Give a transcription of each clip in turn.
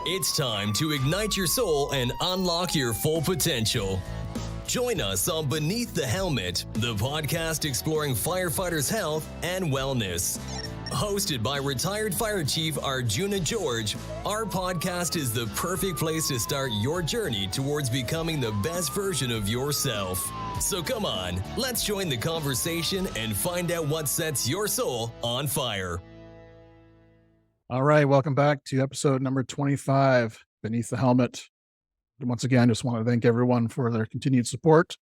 It's time to ignite your soul and unlock your full potential. Join us on Beneath the Helmet, the podcast exploring firefighters' health and wellness. Hosted by retired fire chief Arjuna George, our podcast is the perfect place to start your journey towards becoming the best version of yourself. So come on, let's join the conversation and find out what sets your soul on fire. All right, welcome back to episode number 25, Beneath the Helmet. Once again, just want to thank everyone for their continued support.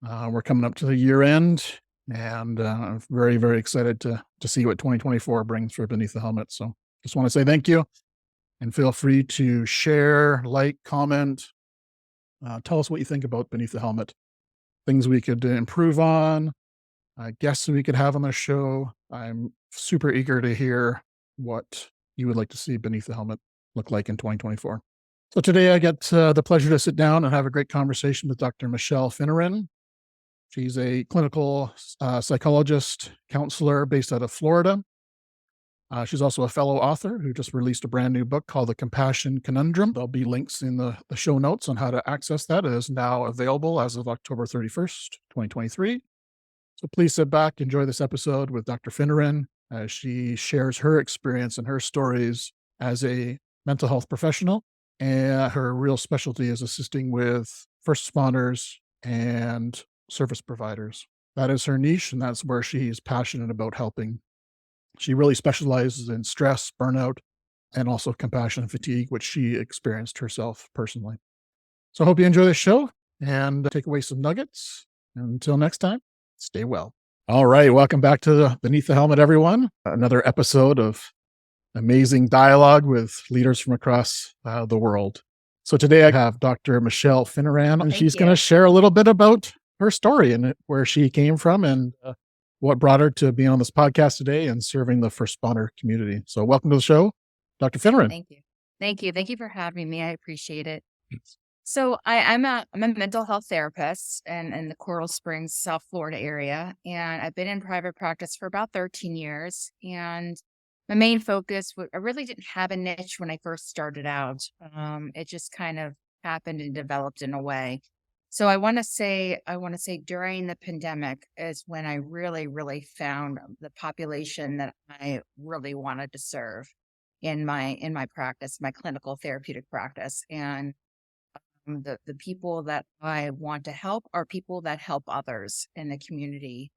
We're coming up to the year end, and I'm very, very excited to see what 2024 brings for Beneath the Helmet. So just want to say thank you, and feel free to share, like, comment, tell us what you think about Beneath the Helmet, things we could improve on, guests we could have on the show. I'm super eager to hear what you would like to see Beneath the Helmet look like in 2024. So today I get the pleasure to sit down and have a great conversation with Dr. Michelle Finneran. She's a clinical psychologist, counselor based out of Florida. She's also a fellow author who just released a brand new book called The Compassion Conundrum. There'll be links in the show notes on how to access that. It is now available as of October 31st, 2023. So please sit back, enjoy this episode with Dr. Finneran as she shares her experience and her stories as a mental health professional. And her real specialty is assisting with first responders and service providers. That is her niche, and that's where she's passionate about helping. She really specializes in stress, burnout, and also compassion fatigue, which she experienced herself personally. So I hope you enjoy this show and take away some nuggets. Until next time, stay well. All right, welcome back to Beneath the Helmet, everyone. Another episode of amazing dialogue with leaders from across the world. So today I have Dr. Michelle Finneran, and she's going to share a little bit about her story and where she came from and what brought her to being on this podcast today and serving the first responder community. So welcome to the show, Dr. Finneran. Thank you. Thank you for having me. I appreciate it. So I'm a mental health therapist in the Coral Springs, South Florida area. And I've been in private practice for about 13 years. And my main focus, I really didn't have a niche when I first started out. It just kind of happened and developed in a way. So I want to say during the pandemic is when I really, really found the population that I really wanted to serve in my practice, my clinical therapeutic practice. And the people that I want to help are people that help others in the community,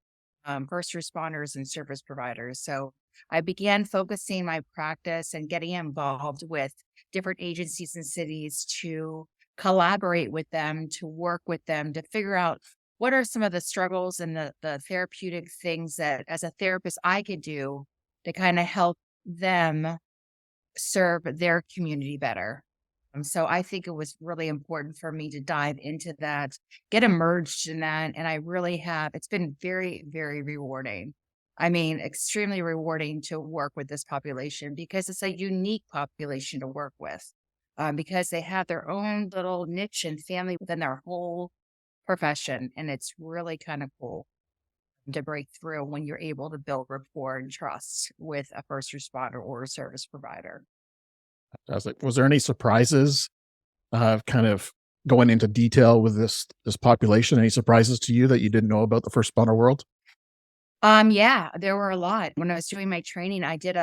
first responders and service providers. So I began focusing my practice and getting involved with different agencies and cities to collaborate with them, to work with them, to figure out what are some of the struggles and the therapeutic things that as a therapist I could do to kind of help them serve their community better. So I think it was really important for me to dive into that, get immersed in that. And I really have, it's been very, very rewarding. I mean, extremely rewarding to work with this population because it's a unique population to work with because they have their own little niche and family within their whole profession. And it's really kind of cool to break through when you're able to build rapport and trust with a first responder or a service provider. Was there any surprises kind of going into detail with this population? Any surprises to you that you didn't know about the first responder world? Yeah, there were a lot. When I was doing my training, I did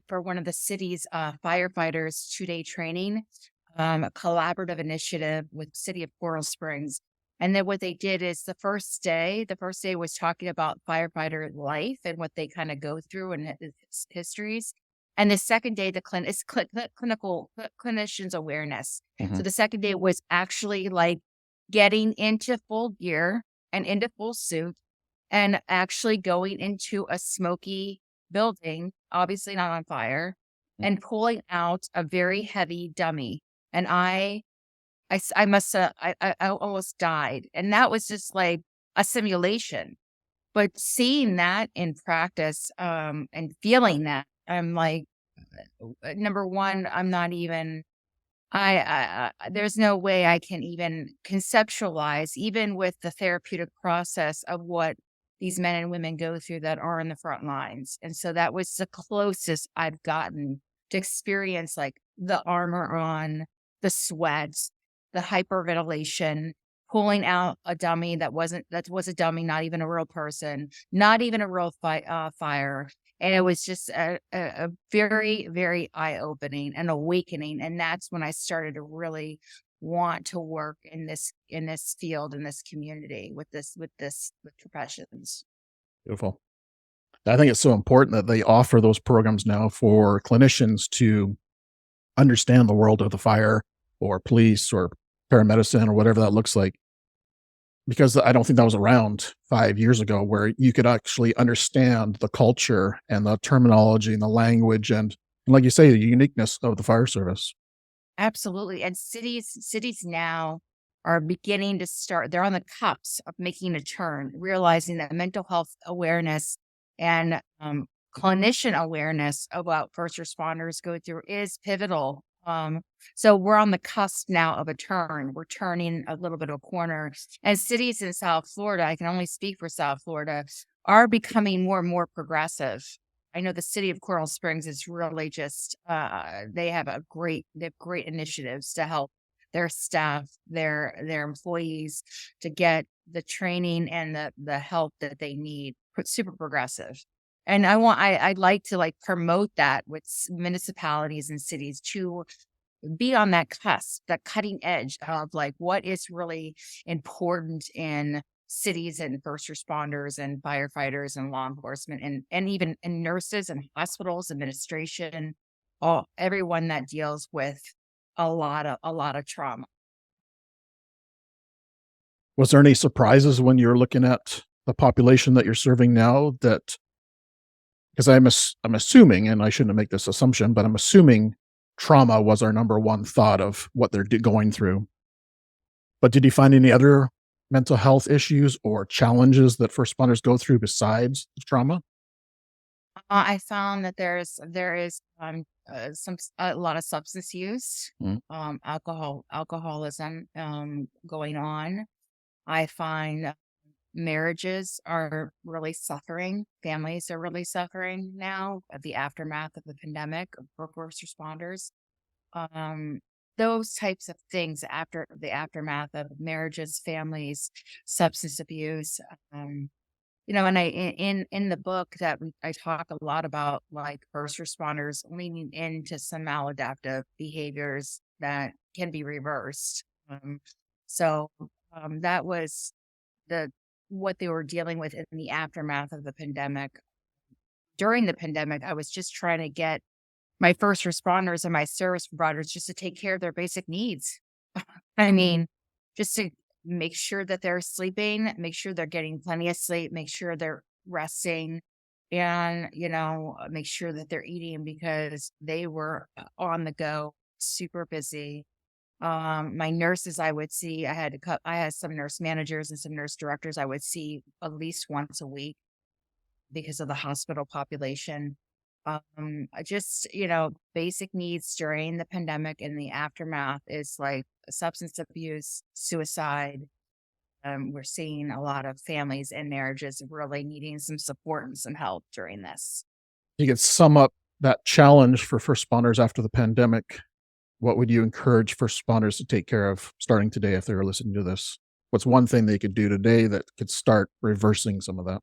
for one of the city's firefighters 2-day training, a collaborative initiative with City of Coral Springs. And then what they did is the first day was talking about firefighter life and what they kind of go through and histories. And the second day, is clinical clinicians awareness. Mm-hmm. So the second day was actually like getting into full gear and into full suit and actually going into a smoky building, obviously not on fire, and pulling out a very heavy dummy. And I almost died. And that was just like a simulation. But seeing that in practice and feeling that, I'm like, number one, I'm not even, there's no way I can even conceptualize, even with the therapeutic process of what these men and women go through that are in the front lines. And so that was the closest I've gotten to experience like the armor on, the sweats, the hyperventilation, pulling out a dummy that was a dummy, not even a real person, not even a real fire. And it was just a very, very eye-opening and awakening. And that's when I started to really want to work in this field, in this community with professions. Beautiful. I think it's so important that they offer those programs now for clinicians to understand the world of the fire or police or paramedicine or whatever that looks like. Because I don't think that was around 5 years ago where you could actually understand the culture and the terminology and the language and like you say, the uniqueness of the fire service. Absolutely. And cities now are beginning to start, they're on the cusp of making a turn, realizing that mental health awareness and clinician awareness of what first responders go through is pivotal. So we're on the cusp now of a turn. We're turning a little bit of a corner. And cities in South Florida, I can only speak for South Florida, are becoming more and more progressive. I know the city of Coral Springs is really just, they have great initiatives to help their staff, their employees to get the training and the help that they need. Super progressive. And I'd like to like promote that with municipalities and cities to be on that cusp, that cutting edge of like what is really important in cities and first responders and firefighters and law enforcement and even in nurses and hospitals, administration, everyone that deals with a lot of trauma. Was there any surprises when you're looking at the population that you're serving now that because I'm assuming, and I shouldn't make this assumption, but I'm assuming trauma was our number one thought of what they're going through. But did you find any other mental health issues or challenges that first responders go through besides the trauma? I found that there is a lot of substance use, Mm. alcoholism going on. I find marriages are really suffering. Families are really suffering now of the aftermath of the pandemic for first responders. Um, those types of things after the aftermath of marriages, families, substance abuse. And in the book that I talk a lot about like first responders leaning into some maladaptive behaviors that can be reversed. So that was what they were dealing with in the aftermath of the pandemic. During the pandemic, I was just trying to get my first responders and my service providers just to take care of their basic needs. I mean, just to make sure that they're sleeping, make sure they're getting plenty of sleep, make sure they're resting, and, make sure that they're eating because they were on the go, super busy. My nurses I would see, I had some nurse managers and some nurse directors I would see at least once a week because of the hospital population. Basic needs during the pandemic and the aftermath is like substance abuse, suicide. We're seeing a lot of families and marriages really needing some support and some help during this. You could sum up that challenge for first responders after the pandemic. What would you encourage first responders to take care of starting today if they were listening to this? What's one thing they could do today that could start reversing some of that?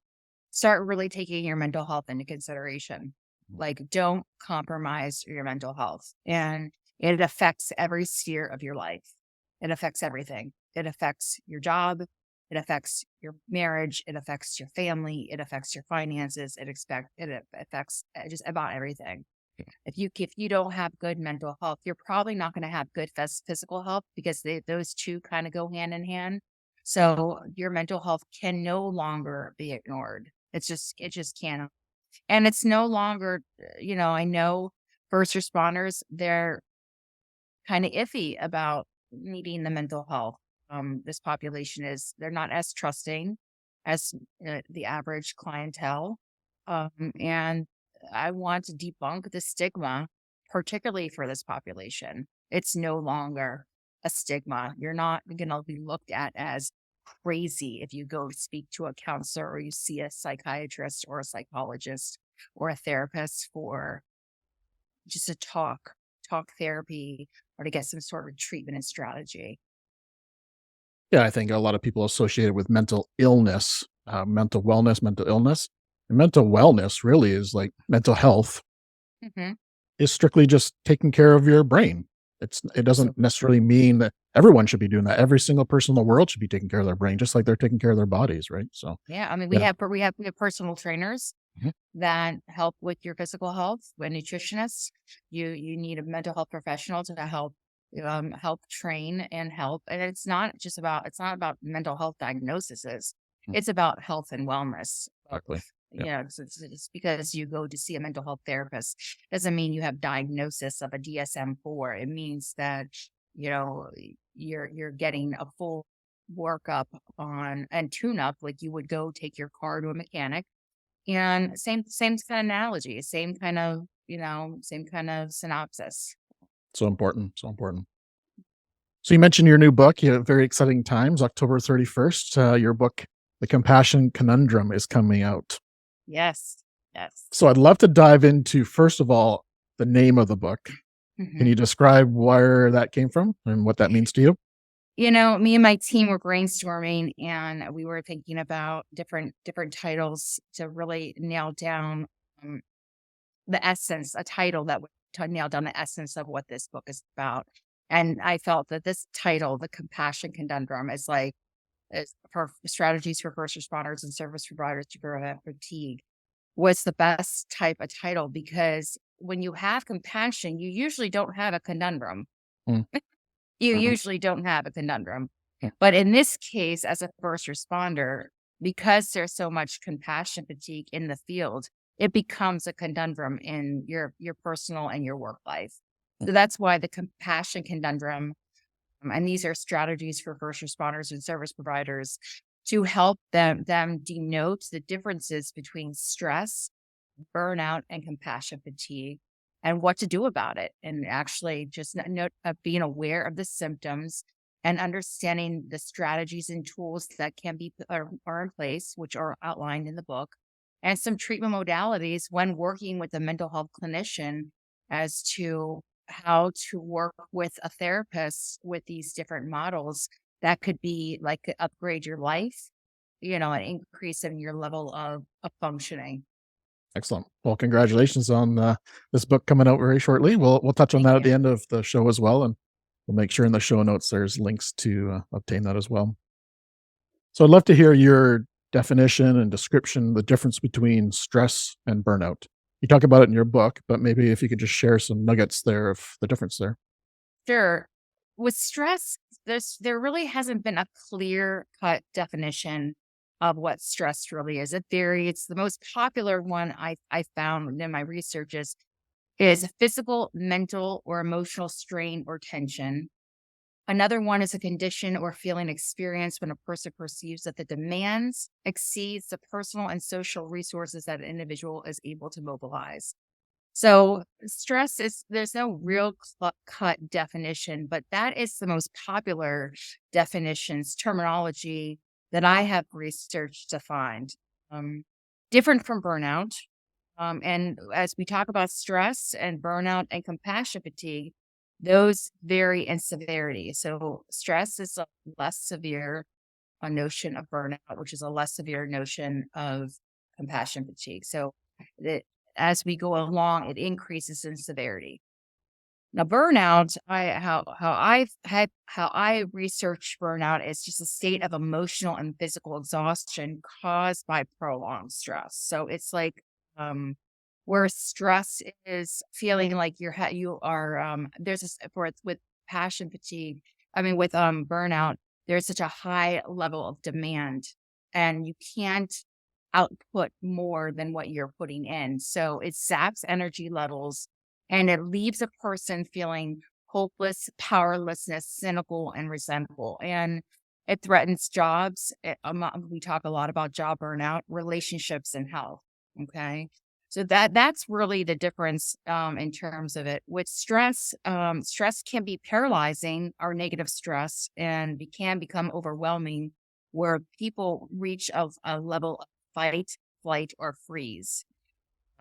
Start really taking your mental health into consideration. Like, don't compromise your mental health. And it affects every sphere of your life. It affects everything. It affects your job. It affects your marriage. It affects your family. It affects your finances. It affects just about everything. If you don't have good mental health, you're probably not going to have good physical health because those two kind of go hand in hand. So your mental health can no longer be ignored. It just can't. And it's no longer, I know first responders, they're kind of iffy about needing the mental health. This population they're not as trusting as the average clientele. And I want to debunk the stigma, particularly for this population. It's no longer a stigma. You're not going to be looked at as crazy if you go speak to a counselor or you see a psychiatrist or a psychologist or a therapist for just a talk therapy or to get some sort of treatment and strategy. Yeah, I think a lot of people associate it with mental illness, mental wellness, mental illness. And mental wellness really is like mental health Hmm. is strictly just taking care of your brain. It doesn't necessarily mean that everyone should be doing that. Every single person in the world should be taking care of their brain, just like they're taking care of their bodies, right? So, Yeah, I mean, yeah. we have personal trainers Mhm. that help with your physical health. With nutritionists, you need a mental health professional to help train and help. And it's not about mental health diagnoses. Mm. It's about health and wellness. Exactly. Yeah. It's because you go to see a mental health therapist doesn't mean you have diagnosis of a DSM-4. It means that you know you're getting a full workup on and tune up like you would go take your car to a mechanic. And same kind of analogy, same kind of synopsis. So important. So important. So you mentioned your new book. You have very exciting times. October 31st, your book, The Compassion Conundrum, is coming out. Yes. Yes. So I'd love to dive into, first of all, the name of the book. Can Mhm. you describe where that came from and what that means to you? Me and my team were brainstorming and we were thinking about different titles to really nail down um, the essence, a title that would to nail down the essence of what this book is about. And I felt that this title, The Compassion Conundrum, is for strategies for first responders and service providers to prevent fatigue, was the best type of title because when you have compassion, you usually don't have a conundrum. Mm, You mhm, usually don't have a conundrum. mm. But in this case, as a first responder, because there's so much compassion fatigue in the field, it becomes a conundrum in your personal and your work life. So that's why the compassion conundrum, and these are strategies for first responders and service providers to help them denote the differences between stress, burnout, and compassion fatigue and what to do about it. And actually just being aware of the symptoms and understanding the strategies and tools that are in place, which are outlined in the book, and some treatment modalities when working with a mental health clinician as to how to work with a therapist with these different models that could be like upgrade your life, and increase in your level of functioning. Excellent. Well, congratulations on this book coming out very shortly. We'll touch on Thank that at you. the end of the show as well, and we'll make sure in the show notes there's links to obtain that as well. So I'd love to hear your definition and description, the difference between stress and burnout. You talk about it in your book, but maybe if you could just share some nuggets there of the difference there. Sure. With stress, there really hasn't been a clear cut definition of what stress really is. It varies. The most popular one I found in my research is physical, mental, or emotional strain or tension. Another one is a condition or feeling experienced when a person perceives that the demands exceeds the personal and social resources that an individual is able to mobilize. So there's no real cut definition, but that is the most popular terminology that I have researched to find. Um, Different from burnout. And as we talk about stress and burnout and compassion fatigue, those vary in severity. So stress is a less severe a notion of burnout, which is a less severe notion of compassion fatigue. So that as we go along, it increases in severity. Now, burnout, how I research burnout is just a state of emotional and physical exhaustion caused by prolonged stress. So it's like where stress is feeling like you are there's this for with passion fatigue. I mean, with burnout, there's such a high level of demand, and you can't output more than what you're putting in. So it saps energy levels and it leaves a person feeling hopeless, powerlessness, cynical, and resentful. And it threatens jobs. We talk a lot about job burnout, relationships, and health. Okay. So that's really the difference in terms of it. With stress, stress can be paralyzing or negative stress and can become overwhelming where people reach a level of fight, flight, or freeze.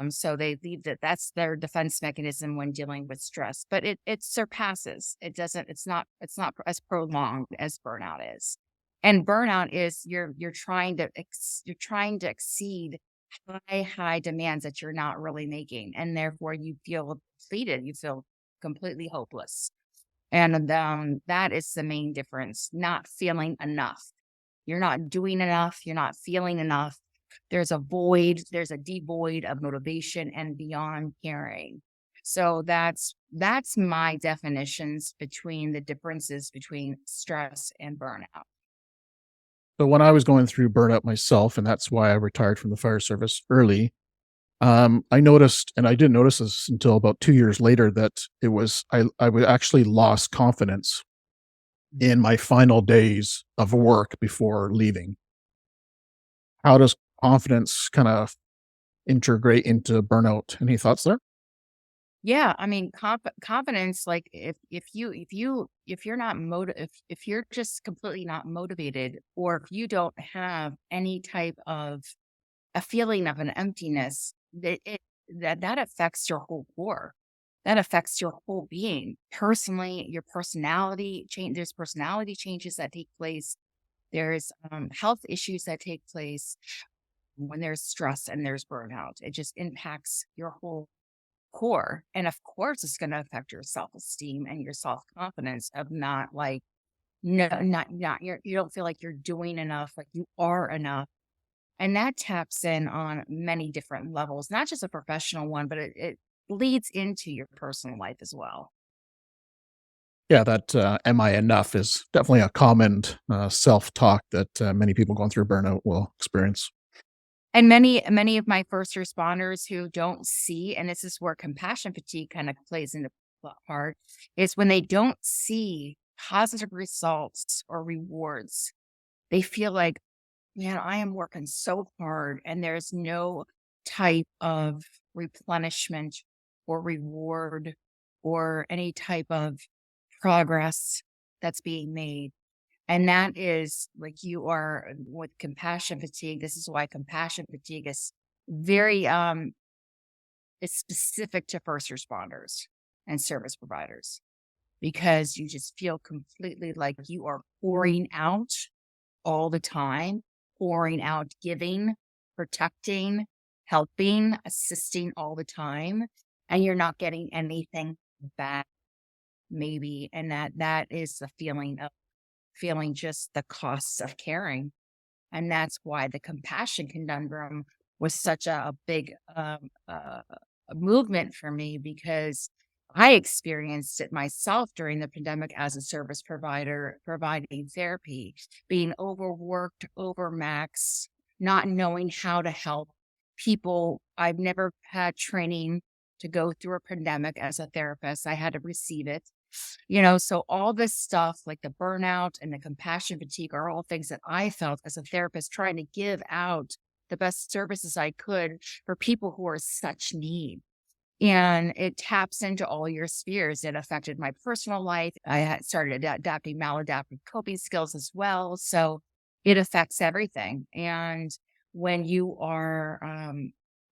So they leave that's their defense mechanism when dealing with stress, but it surpasses. It's not as prolonged as burnout is. And burnout is you're trying to exceed high demands that you're not really making, and therefore you feel depleted. You feel completely hopeless. And that is the main difference. Not feeling enough. You're not doing enough. You're not feeling enough. There's a deep void of motivation and beyond caring. So that's my definitions between the differences between stress and burnout. So when I was going through burnout myself, and that's why I retired from the fire service early, I noticed, and I didn't notice this until about 2 years later, that I would actually lost confidence in my final days of work before leaving. How does confidence kind of integrate into burnout? Any thoughts there? Yeah, I mean, confidence. Like if you're not if you're just completely not motivated, or if you don't have any type of a feeling of an emptiness, that affects your whole core. That affects your whole being. Personally, your personality change. There's personality changes that take place. There's health issues that take place when there's stress and there's burnout. It just impacts your whole core. And of course, it's going to affect your self-esteem and your self-confidence of not like, no, not, you don't feel like you're doing enough, like you are enough. And that taps in on many different levels, not just a professional one, but it bleeds into your personal life as well. Yeah, that am I enough is definitely a common self-talk that many people going through burnout will experience. And many of my first responders who don't see, and this is where compassion fatigue kind of plays into part, is when they don't see positive results or rewards. They feel like, man, I am working so hard and there's no type of replenishment or reward or any type of progress that's being made. And that is like you are with compassion fatigue. This is why compassion fatigue is very it's specific to first responders and service providers, because you just feel completely like you are pouring out all the time, pouring out, giving, protecting, helping, assisting all the time, and you're not getting anything back, maybe. And that is the feeling of feeling just the costs of caring. And that's why the compassion conundrum was such a big movement for me, because I experienced it myself during the pandemic as a service provider providing therapy, being overworked, overmaxed, not knowing how to help people. I've never had training to go through a pandemic as a therapist. I had to receive it. So all this stuff like the burnout and the compassion fatigue are all things that I felt as a therapist, trying to give out the best services I could for people who are such need. And it taps into all your spheres. It affected my personal life. I had started adapting maladaptive coping skills as well. So it affects everything. And when you are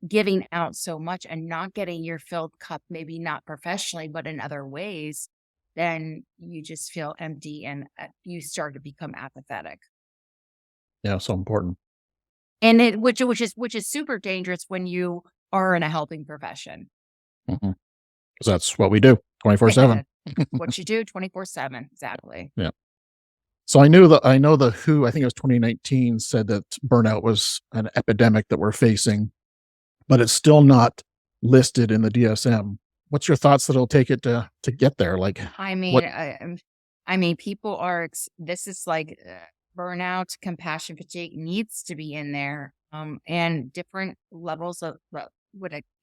giving out so much and not getting your filled cup, maybe not professionally, but in other ways, then you just feel empty and you start to become apathetic. Yeah, so important. And which is super dangerous when you are in a helping profession. Because that's what we do 24/7. What you do 24/7. Exactly. Yeah. So I know the WHO, I think it was 2019, said that burnout was an epidemic that we're facing, but it's still not listed in the DSM. What's your thoughts that it'll take it to get there? Like, I mean, what? I mean, people are, this is like burnout, compassion fatigue needs to be in there. And different levels of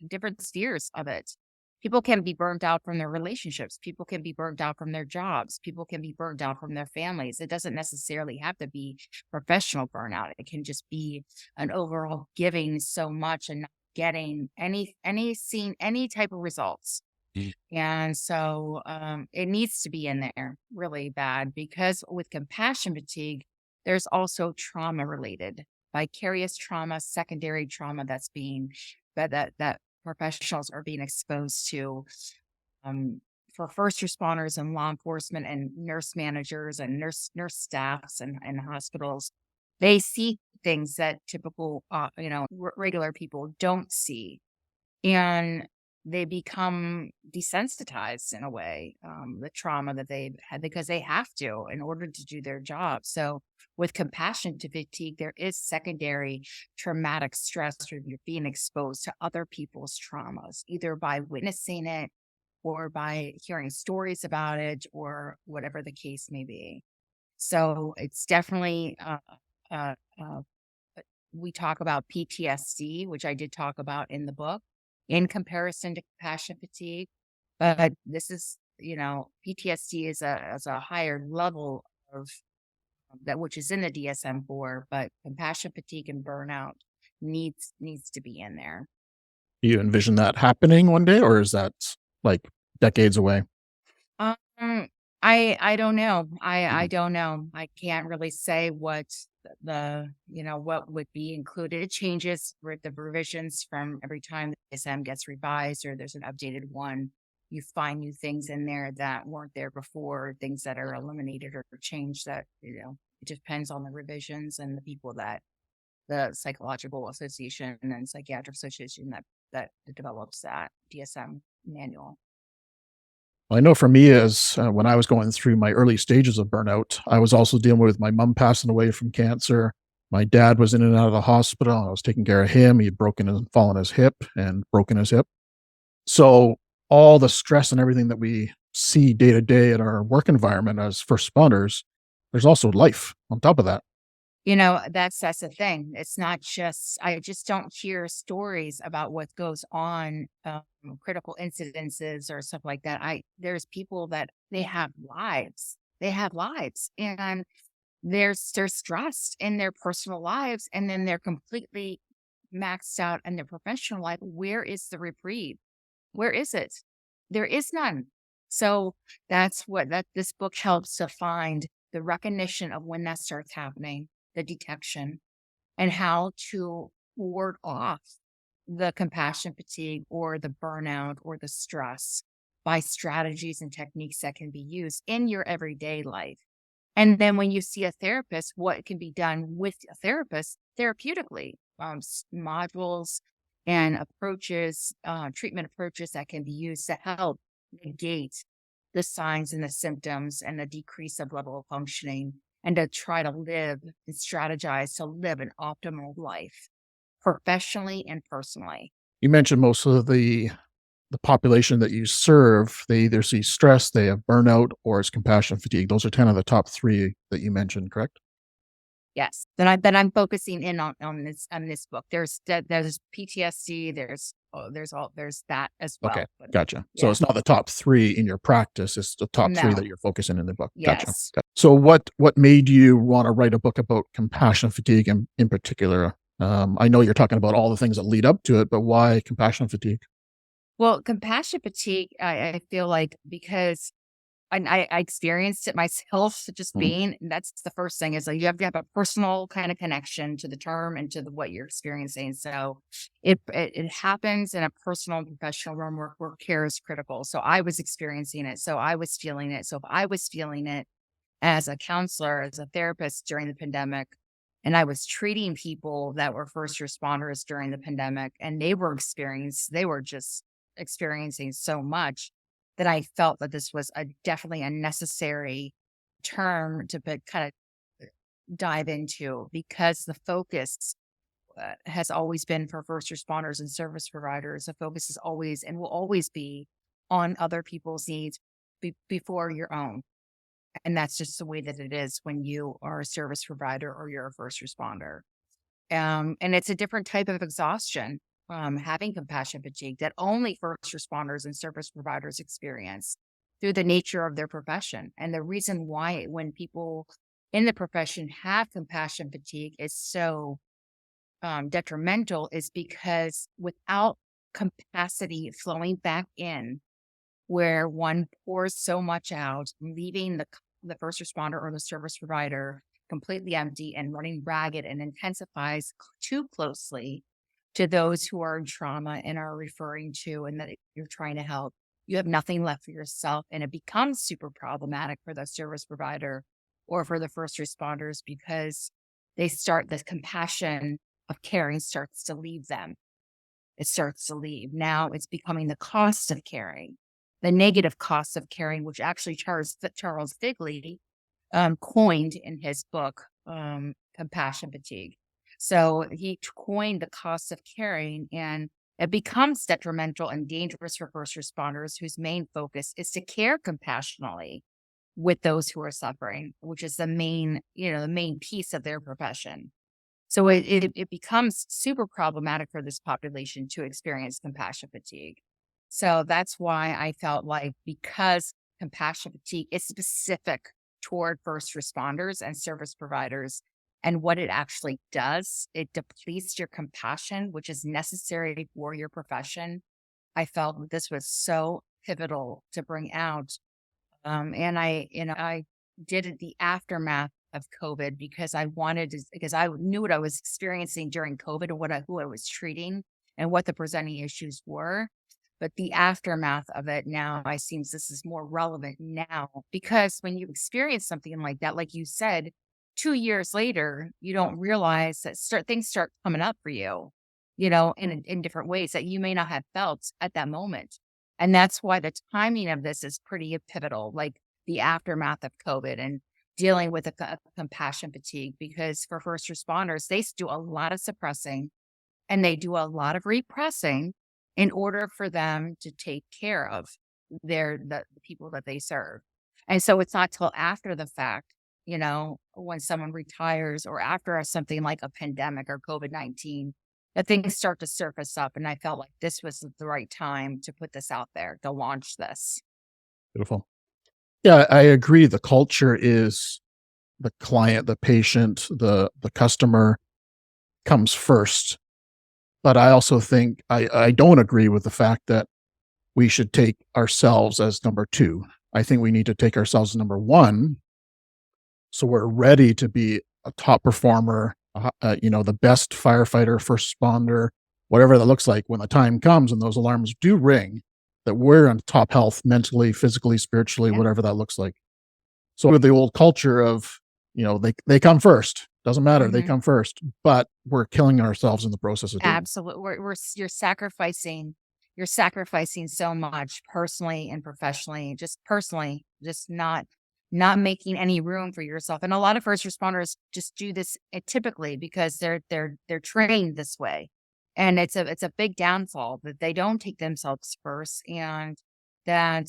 different spheres of it. People can be burnt out from their relationships. People can be burnt out from their jobs. People can be burnt out from their families. It doesn't necessarily have to be professional burnout. It can just be an overall giving so much and not getting any type of results. And so it needs to be in there really bad, because with compassion fatigue, there's also trauma related, vicarious trauma, secondary trauma that professionals are being exposed to. Um, for first responders and law enforcement and nurse managers and nurse staffs and hospitals, they see things that typical, regular people don't see, and they become desensitized in a way, the trauma that they've had because they have to in order to do their job. So with compassion to fatigue, there is secondary traumatic stress where you're being exposed to other people's traumas, either by witnessing it or by hearing stories about it or whatever the case may be. So it's definitely, uh, uh, we talk about PTSD, which I did talk about in the book, in comparison to compassion fatigue. But this is, PTSD is a higher level of that, which is in the DSM-4, but compassion fatigue and burnout needs to be in there. Do you envision that happening one day, or is that like decades away? Um, I don't know. I Mhm. don't know. I can't really say what what would be included. It changes with the revisions from every time the DSM gets revised or there's an updated one. You find new things in there that weren't there before, things that are eliminated or changed that, it depends on the revisions and the people that the psychological association and psychiatric association that develops that DSM manual. Well, I know for me, as when I was going through my early stages of burnout, I was also dealing with my mom passing away from cancer. My dad was in and out of the hospital. I was taking care of him. He had fallen his hip and broken his hip. So all the stress and everything that we see day to day in our work environment as first responders, there's also life on top of that. That's the thing. It's not just, I just don't hear stories about what goes on, critical incidences or stuff like that. There's people that they have lives. They have lives and they're stressed in their personal lives and then they're completely maxed out in their professional life. Where is the reprieve? Where is it? There is none. So that's what that this book helps to find the recognition of when that starts happening, the detection, and how to ward off the compassion fatigue or the burnout or the stress by strategies and techniques that can be used in your everyday life. And then when you see a therapist, what can be done with a therapist therapeutically, modules and approaches, treatment approaches that can be used to help negate the signs and the symptoms and the decrease of level of functioning and to try to live and strategize to live an optimal life professionally and personally. You mentioned most of the population that you serve, they either see stress, they have burnout, or it's compassion fatigue. Those are kind of the top three that you mentioned, correct? Yes. Then I'm focusing in on this book. There's PTSD, there's that as Okay, well. But gotcha. So yeah. it's not the top three in your practice; it's the top three that No. you're focusing in the book. Gotcha. Yes. So what made you want to write a book about compassion fatigue in particular? I know you're talking about all the things that lead up to it, but why compassion fatigue? Well, compassion fatigue, I feel like because I experienced it myself just Mhm. being, and that's the first thing is like you have to have a personal kind of connection to the term and to what you're experiencing. So it happens in a personal and professional realm where care is critical. So I was experiencing it. So I was feeling it. So if I was feeling it as a counselor, as a therapist during the pandemic, and I was treating people that were first responders during the pandemic, and they were just experiencing so much that I felt that this was definitely a necessary term to kind of dive into because the focus has always been for first responders and service providers. The focus is always and will always be on other people's needs before your own. And that's just the way that it is when you are a service provider or you're a first responder. And it's a different type of exhaustion, having compassion fatigue that only first responders and service providers experience through the nature of their profession. And the reason why, when people in the profession have compassion fatigue, is so detrimental is because without capacity flowing back in, where one pours so much out, leaving the first responder or the service provider completely empty and running ragged, and intensifies too closely to those who are in trauma and are referring to and that you're trying to help. You have nothing left for yourself, and it becomes super problematic for the service provider or for the first responders because the compassion of caring starts to leave them. It starts to leave. Now it's becoming the cost of caring, the negative cost of caring, which actually Charles Figley coined in his book, Compassion Fatigue. So he coined the cost of caring, and it becomes detrimental and dangerous for first responders whose main focus is to care compassionately with those who are suffering, which is the main piece of their profession. So it becomes super problematic for this population to experience compassion fatigue. So that's why I felt like, because compassion fatigue is specific toward first responders and service providers, and what it actually does, it depletes your compassion, which is necessary for your profession. I felt that this was so pivotal to bring out. And I did it the aftermath of COVID because because I knew what I was experiencing during COVID and who I was treating and what the presenting issues were. But the aftermath of it now, I seems this is more relevant now, because when you experience something like that, like you said, 2 years later, you don't realize that things start coming up for you, in different ways that you may not have felt at that moment. And that's why the timing of this is pretty pivotal, like the aftermath of COVID and dealing with a compassion fatigue, because for first responders, they do a lot of suppressing and they do a lot of repressing in order for them to take care of the people that they serve. And so it's not till after the fact, when someone retires or after something like a pandemic or COVID-19, that things start to surface up. And I felt like this was the right time to put this out there, to launch this. Beautiful. Yeah, I agree. The culture is the client, the patient, the customer comes first. But I also think I don't agree with the fact that we should take ourselves as number two. I think we need to take ourselves as number one, so we're ready to be a top performer, the best firefighter, first responder, whatever that looks like when the time comes and those alarms do ring, that we're in top health mentally, physically, spiritually, Yeah. whatever that looks like. So the old culture of, they come first. Doesn't matter. They Mhm. come first, but we're killing ourselves in the process of doing it. Absolutely. You're sacrificing so much personally and professionally, just not making any room for yourself. And a lot of first responders just do this typically because they're trained this way. And it's a big downfall that they don't take themselves first, and that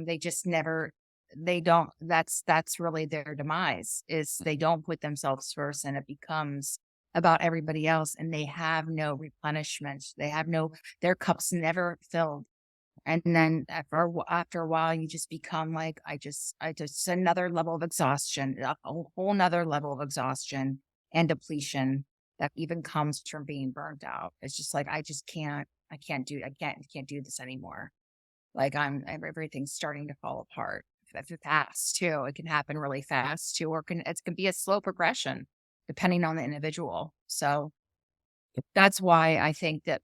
they just never they don't that's really their demise, is they don't put themselves first, and it becomes about everybody else, and they have no replenishment. Their cups never filled. And then after a while, you just become like, I just another level of exhaustion, a whole nother level of exhaustion and depletion that even comes from being burnt out. It's just like, I can't do this anymore. Like everything's starting to fall apart fast too. It can happen really fast too, or it can be a slow progression depending on the individual. So that's why I think that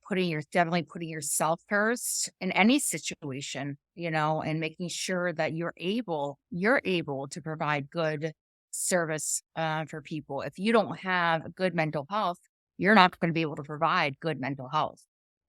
definitely putting yourself first in any situation, and making sure that you're able to provide good service for people. If you don't have good mental health, you're not going to be able to provide good mental health.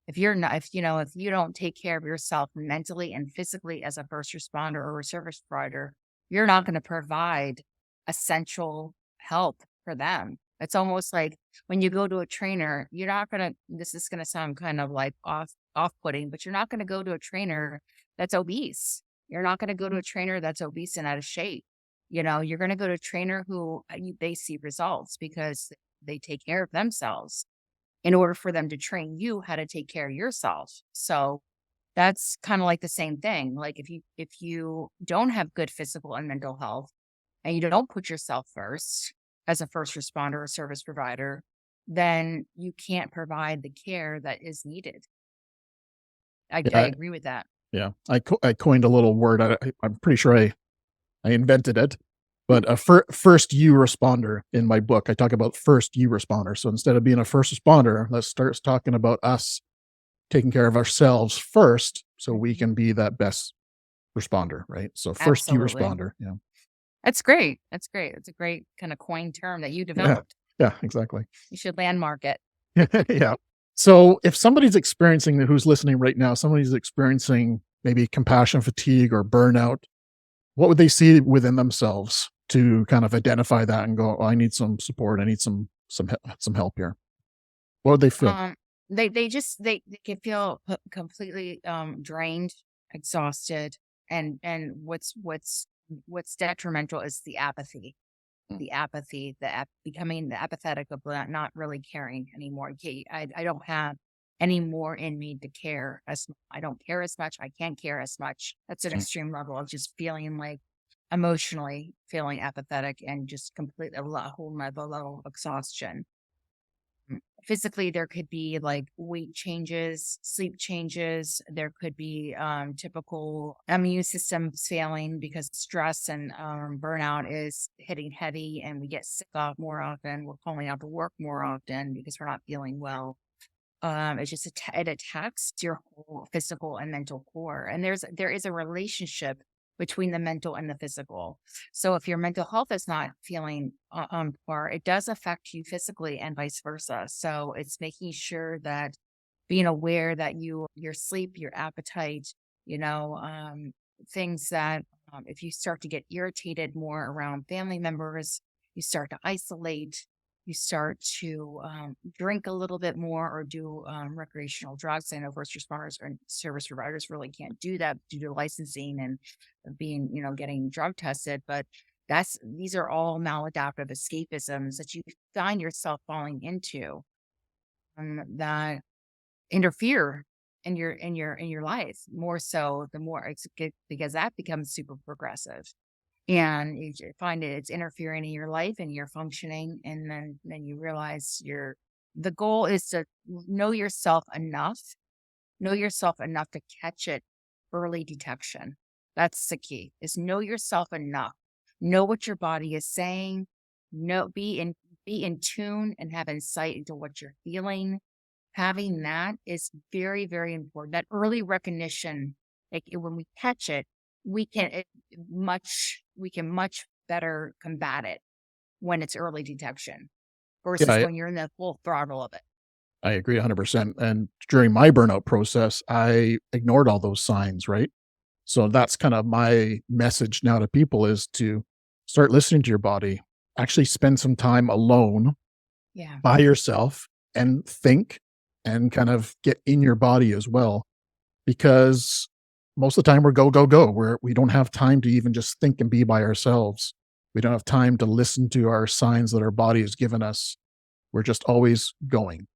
If you don't take care of yourself mentally and physically as a first responder or a service provider, you're not going to provide essential help for them. It's almost like when you go to a trainer, this is going to sound kind of like off-putting, but you're not going to go to a trainer that's obese. You're not going to go to a trainer that's obese and out of shape. You're going to go to a trainer who they see results because they take care of themselves in order for them to train you how to take care of yourself. So that's kind of like the same thing. Like if you don't have good physical and mental health, and you don't put yourself first as a first responder or service provider, then you can't provide the care that is needed. I agree with that. Yeah. I coined a little word. I'm pretty sure I invented it. But a first you responder in my book, I talk about first you responder. So instead of being a first responder, let's start talking about us taking care of ourselves first so we can be that best responder, right? So first you Absolutely. responder. Yeah. That's great. That's great. It's a great kind of coined term that you Yeah. developed. Yeah, exactly. You should landmark it. Yeah. So if somebody's experiencing, who's listening right now, somebody's experiencing maybe compassion fatigue or burnout, what would they see within themselves to kind of identify that and go, oh, I need some support. I need some help here. What would they feel? They can feel completely drained, exhausted, and what's detrimental is the apathy. Becoming the apathetic of not really caring anymore. Okay, I don't have any more in me to care I don't care as much. I can't care as much. That's an extreme level of just feeling like emotionally feeling apathetic and just completely a whole nother level of exhaustion. Physically, there could be like weight changes, sleep changes. There could be typical immune systems failing because stress and burnout is hitting heavy, and we get sick more often. We're calling out to work more often because we're not feeling well. It's just it attacks your whole physical and mental core, and there is a relationship between the mental and the physical. So if your mental health is not feeling on par, it does affect you physically and vice versa. So it's making sure that being aware that your sleep, your appetite, things that if you start to get irritated more around family members, you start to isolate, you start to drink a little bit more or do recreational drugs. I know first responders and service providers really can't do that due to licensing and being, getting drug tested. But these are all maladaptive escapisms that you find yourself falling into that interfere in your life more so the more because that becomes super progressive. And you find it's interfering in your life and your functioning, and then you realize the goal is to know yourself enough to catch it. Early detection, that's the key, is know yourself enough, know what your body is saying, be in tune and have insight into what you're feeling. Having that is very, very important. That early recognition, like when we catch it, we can much better combat it when it's early detection versus Yeah, when you're in the full throttle of it. I agree 100%. And during my burnout process, I ignored all those signs, right? So that's kind of my message now to people, is to start listening to your body, actually spend some time alone Yeah. by yourself and think and kind of get in your body as well. Because most of the time we're go, go, go, where we don't have time to even just think and be by ourselves. We don't have time to listen to our signs that our body has given us. We're just always going.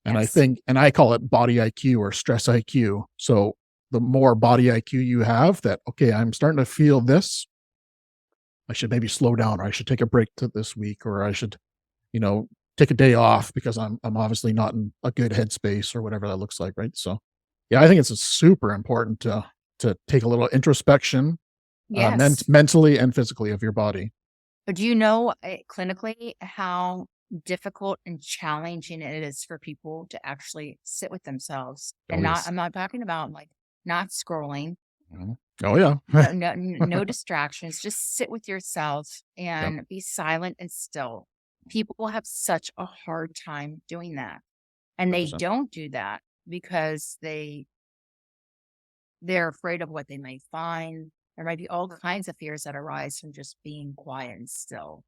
And Yes. I call it body IQ or stress IQ. So the more body IQ you have, that, okay, I'm starting to feel this, I should maybe slow down, or I should take a break this week, or I should, take a day off because I'm obviously not in a good headspace or whatever that looks like. Right. So yeah, I think it's super important to take a little introspection, Yes. mentally and physically, of your body. But do you know clinically how difficult and challenging it is for people to actually sit with themselves and yes. I'm not talking about like not scrolling, Mhm. Oh yeah. no distractions, just sit with yourself Yep. and be silent and still. People have such a hard time doing that. And they 100%. don't do that because they're afraid of what they may find. There might be all kinds of fears that arise from just being quiet and still.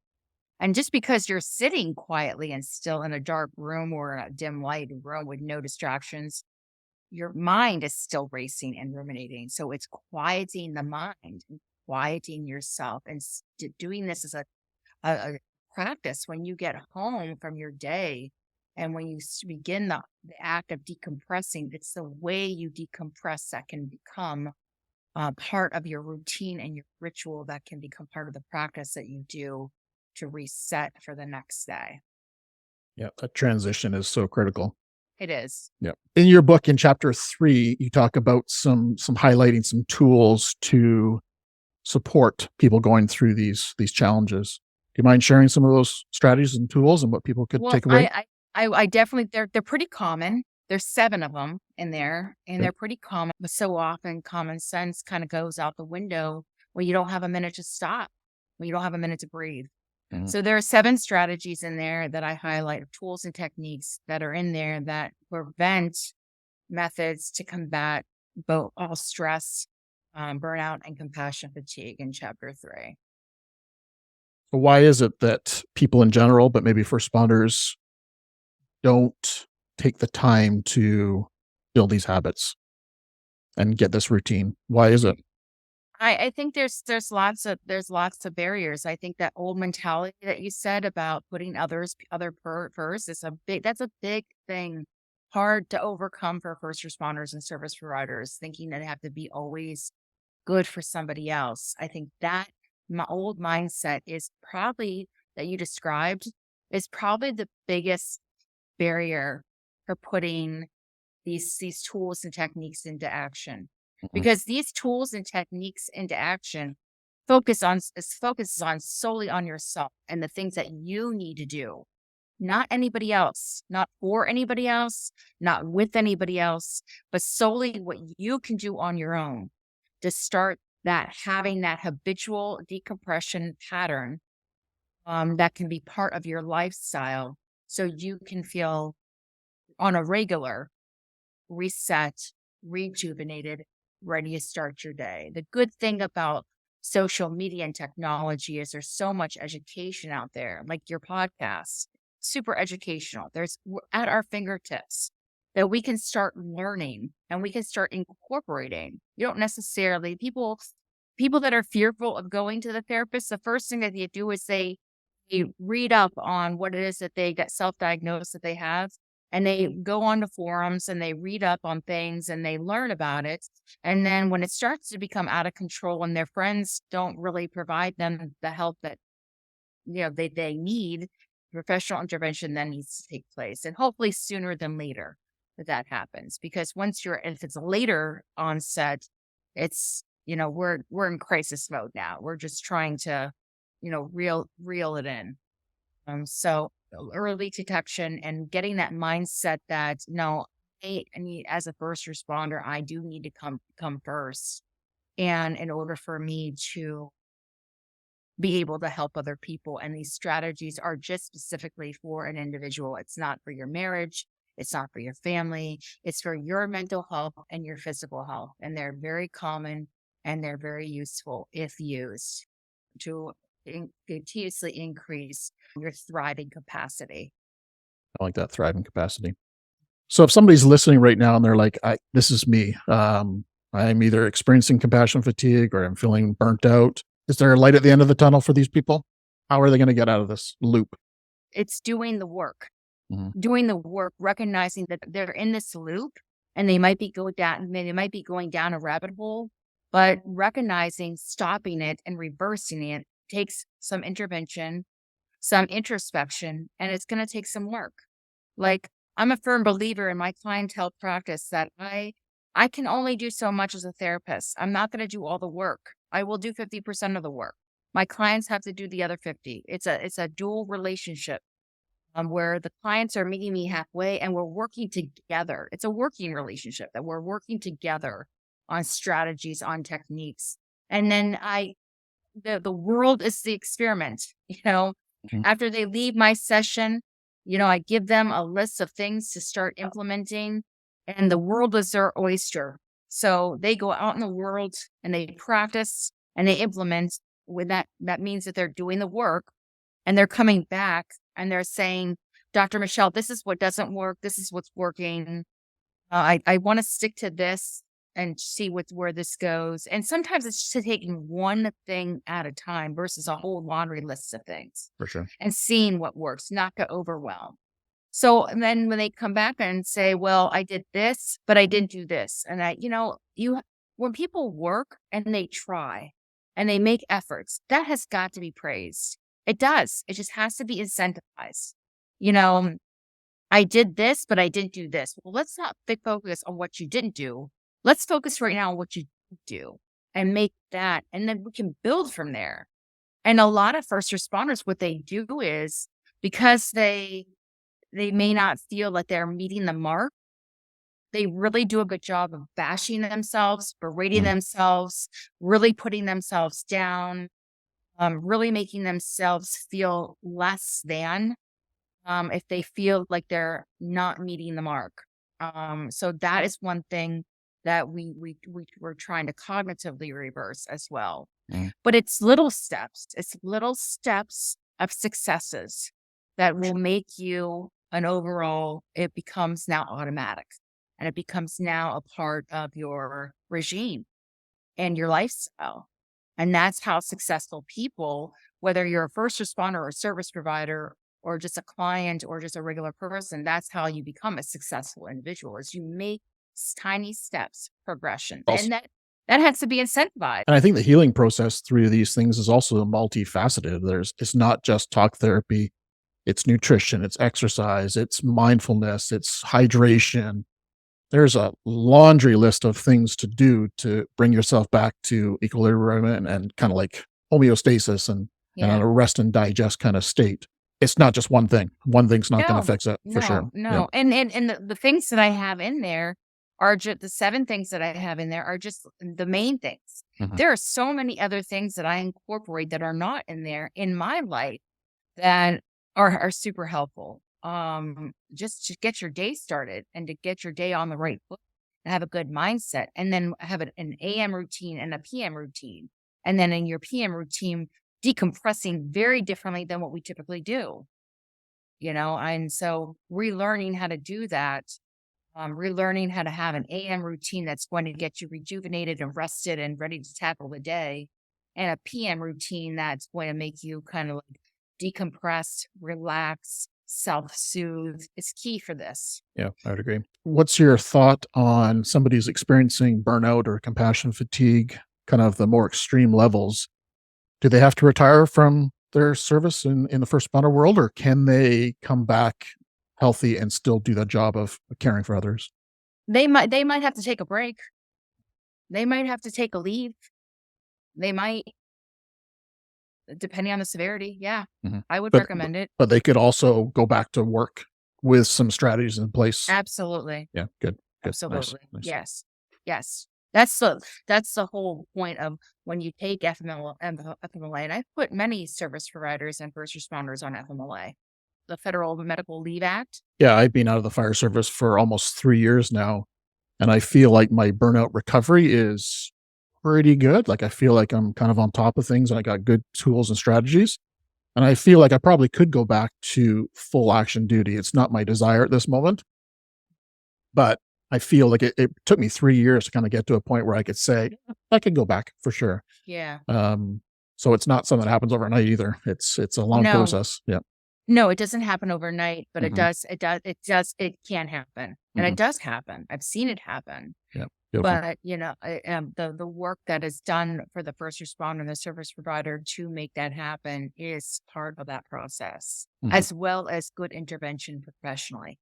And just because you're sitting quietly and still in a dark room or a dim light room with no distractions, your mind is still racing and ruminating. So it's quieting the mind, and quieting yourself, and doing this as a practice when you get home from your day. And when you begin the act of decompressing, it's the way you decompress that can become part of your routine and your ritual, that can become part of the practice that you do to reset for the next day. Yeah, that transition is so critical. It is. Yeah. In your book, in chapter 3, you talk about some highlighting some tools to support people going through these challenges. Do you mind sharing some of those strategies and tools and what people could Well, take away? I definitely they're pretty common. There's 7 of them in there, and Okay. they're pretty common. But so often, common sense kind of goes out the window when you don't have a minute to stop, when you don't have a minute to breathe. Mhm. So there are 7 strategies in there that I highlight, tools and techniques that are in there that prevent methods to combat both all stress, burnout, and compassion fatigue in chapter 3. So why is it that people in general, but maybe first responders, don't take the time to build these habits and get this routine? Why is it? I think there's lots of barriers. I think that old mentality that you said about putting first is that's a big thing, hard to overcome for first responders and service providers, thinking that they have to be always good for somebody else. I think that my old mindset is probably that you described is probably the biggest barrier for putting these tools and techniques into action, Mhm. because these tools and techniques into action focuses on solely on yourself and the things that you need to do, not anybody else, not for anybody else, not with anybody else, but solely what you can do on your own to start that having that habitual decompression pattern, that can be part of your lifestyle, so you can feel on a regular reset, rejuvenated, ready to start your day. The good thing about social media and technology is there's so much education out there, like your podcast, super educational. At our fingertips that we can start learning and we can start incorporating. You don't necessarily people that are fearful of going to the therapist, the first thing that they do is they read up on what it is that they get self-diagnosed that they have, and they go on to forums and they read up on things and they learn about it. And then when it starts to become out of control and their friends don't really provide them the help that they need, professional intervention then needs to take place. And hopefully sooner than later that happens. Because if it's a later onset, it's we're in crisis mode now. We're just trying to, reel it in. So early detection and getting that mindset that no, I need, as a first responder, I do need to come first. And in order for me to be able to help other people, and these strategies are just specifically for an individual. It's not for your marriage. It's not for your family. It's for your mental health and your physical health. And they're very common and they're very useful if used to continuously increase your thriving capacity. I like that thriving capacity. So if somebody's listening right now and they're like, this is me, I'm either experiencing compassion fatigue or I'm feeling burnt out. Is there a light at the end of the tunnel for these people? How are they going to get out of this loop? It's doing the work, Mhm. recognizing that they're in this loop and they might be going down a rabbit hole, but recognizing, stopping it and reversing it takes some intervention, some introspection, and it's going to take some work. Like, I'm a firm believer in my clientele practice that I can only do so much as a therapist. I'm not going to do all the work. I will do 50% of the work. My clients have to do the other 50. It's a dual relationship, where the clients are meeting me halfway and we're working together. It's a working relationship that we're working together on strategies, on techniques. And then the world is the experiment, Mhm. after they leave my session, I give them a list of things to start implementing, and the world is their oyster. So they go out in the world and they practice and they implement. With that means that they're doing the work and they're coming back and they're saying, Dr. Michelle, this is what doesn't work. This is what's working. I want to stick to this and see where this goes. And sometimes it's just taking one thing at a time versus a whole laundry list of things For sure. and seeing what works, not to overwhelm. So and then when they come back and say, well, I did this, but I didn't do this. And when people work and they try and they make efforts, that has got to be praised. It does. It just has to be incentivized. You know, I did this, but I didn't do this. Well, let's not focus on what you didn't do. Let's focus right now on what you did do and make that, and then we can build from there. And a lot of first responders, what they do is, because they may not feel like they're meeting the mark, they really do a good job of bashing themselves, berating themselves, really putting themselves down, really making themselves feel less than, if they feel like they're not meeting the mark. So that is one thing that we're trying to cognitively reverse as well. But it's little steps. It's little steps of successes that will make you an overall, it becomes now automatic, and it becomes now a part of your regime and your lifestyle. And that's how successful people, whether you're a first responder or a service provider or just a client or just a regular person, that's how you become a successful individual, is you make tiny steps, progression. And that has to be incentivized. And I think the healing process through these things is also multifaceted. It's not just talk therapy, it's nutrition, it's exercise, it's mindfulness, it's hydration. There's a laundry list of things to do to bring yourself back to equilibrium and kind of like homeostasis and a rest and digest kind of state. It's not just one thing. One thing's not going to fix it for sure. No. And the things that I have in there are just the 7 things that I have in there are just the main things. There are so many other things that I incorporate that are not in there in my life that are super helpful. Just to get your day started and to get your day on the right foot and have a good mindset, and then have an AM routine and a PM routine. And then in your PM routine, decompressing very differently than what we typically do, and so relearning how to do that, relearning how to have an AM routine that's going to get you rejuvenated and rested and ready to tackle the day, and a PM routine that's going to make you kind of like decompress, relax, self-soothe is key for this. Yeah, I would agree. What's your thought on somebody who's experiencing burnout or compassion fatigue, kind of the more extreme levels? Do they have to retire from their service in the first responder world, or can they come back healthy and still do that job of caring for others? They might have to take a break. They might have to take a leave. They might, depending on the severity. Yeah, I would recommend it. But they could also go back to work with some strategies in place. Absolutely. Yeah, good. Absolutely. Nice. Yes. That's the whole point of when you take FMLA, and I've put many service providers and first responders on FMLA, the Federal Medical Leave Act. Yeah, I've been out of the fire service for almost 3 years now, and I feel like my burnout recovery is pretty good. Like I feel like I'm kind of on top of things, and I got good tools and strategies. And I feel like I probably could go back to full action duty. It's not my desire at this moment, but I feel like it took me 3 years to kind of get to a point where I could say, I could go back for sure. Yeah. So it's not something that happens overnight either. It's a long process. Yeah. No, it doesn't happen overnight, but it can happen. And it does happen. I've seen it happen. Yeah. Beautiful. But, the work that is done for the first responder and the service provider to make that happen is part of that process, as well as good intervention professionally.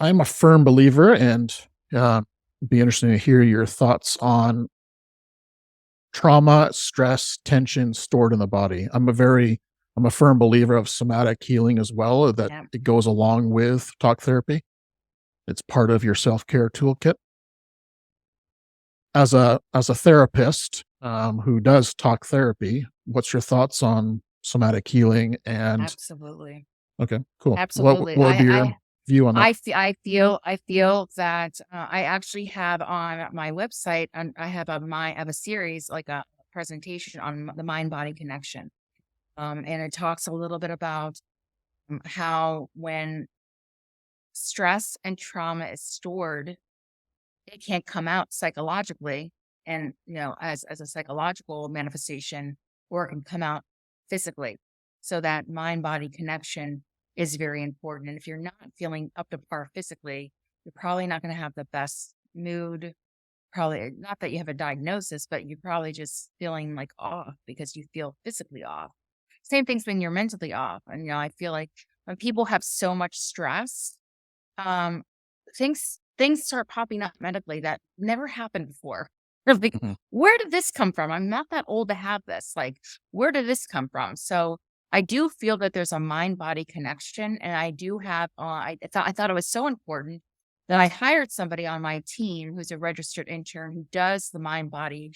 I'm a firm believer, and it'd be interesting to hear your thoughts on trauma, stress, tension stored in the body. I'm a firm believer of somatic healing as well, that it goes along with talk therapy. It's part of your self-care toolkit. As a therapist who does talk therapy, what's your thoughts on somatic healing? And Absolutely. Okay, cool. Absolutely. What would be your view on that? I feel that I actually have on my website, and I have a series, like a presentation on the mind-body connection. And it talks a little bit about how when stress and trauma is stored, it can't come out psychologically and, as a psychological manifestation, or it can come out physically. So that mind-body connection is very important. And if you're not feeling up to par physically, you're probably not going to have the best mood. Probably not that you have a diagnosis, but you're probably just feeling like off because you feel physically off. Same things when you're mentally off. And, I feel like when people have so much stress, things start popping up medically that never happened before. Like, Mhm. where did this come from? I'm not that old to have this. Like, where did this come from? So I do feel that there's a mind-body connection, and I do have. I thought it was so important that I hired somebody on my team who's a registered intern who does the mind-body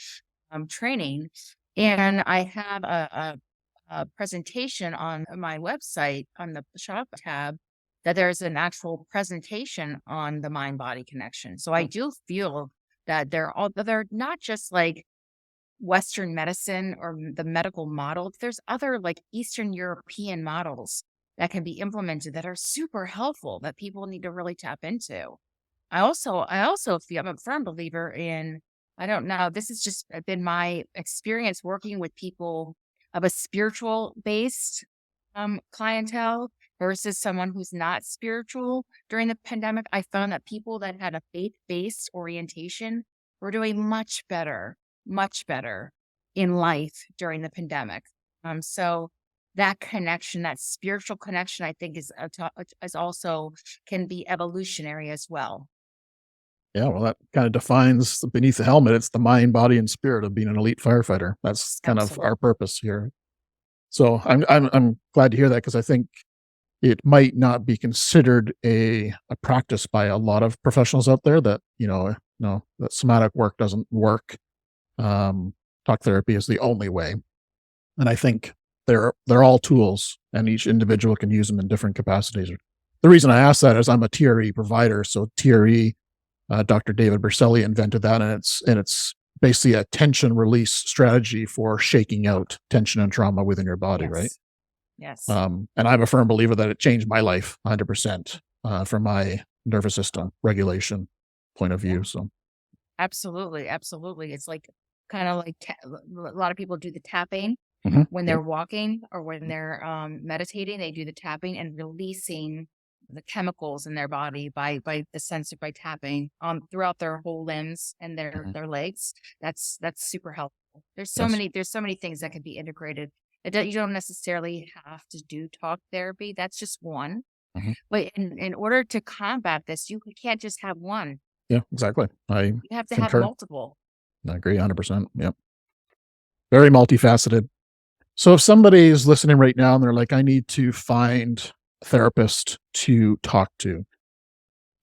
training, and I have a presentation on my website on the shop tab that there's an actual presentation on the mind-body connection. So I do feel that they're not just like Western medicine or the medical model. There's other like Eastern European models that can be implemented that are super helpful that people need to really tap into. I also feel I'm a firm believer in, I don't know, this has just been my experience working with people of a spiritual based clientele versus someone who's not spiritual. During the pandemic, I found that people that had a faith based orientation were doing much better in life during the pandemic. So that connection, that spiritual connection, I think is also can be evolutionary as well. Yeah, well, that kind of defines beneath the helmet. It's the mind, body, and spirit of being an elite firefighter. That's kind of Absolutely. our purpose here. So I'm glad to hear that, because I think it might not be considered a practice by a lot of professionals out there that, no, that somatic work doesn't work. Talk therapy is the only way. And I think they're all tools, and each individual can use them in different capacities. The reason I ask that is I'm a TRE provider. So TRE, Dr. David Berselli invented that, and it's basically a tension release strategy for shaking out tension and trauma within your body, right? Yes. Yes. And I'm a firm believer that it changed my life 100% from my nervous system regulation point of view. Yeah. So, Absolutely. Absolutely. It's like kind of like a lot of people do the tapping when yep, they're walking or when they're meditating. They do the tapping and releasing the chemicals in their body by the sensor by tapping throughout their whole limbs and mhm, their legs. That's super helpful. yes, There's so many things that can be integrated. You don't necessarily have to do talk therapy. That's just one. mhm, But in order to combat this, you can't just have one. yeah, exactly. I You have to have concur. multiple. I agree 100%. Yep. Very multifaceted. So if somebody is listening right now and they're like, I need to find a therapist to talk to,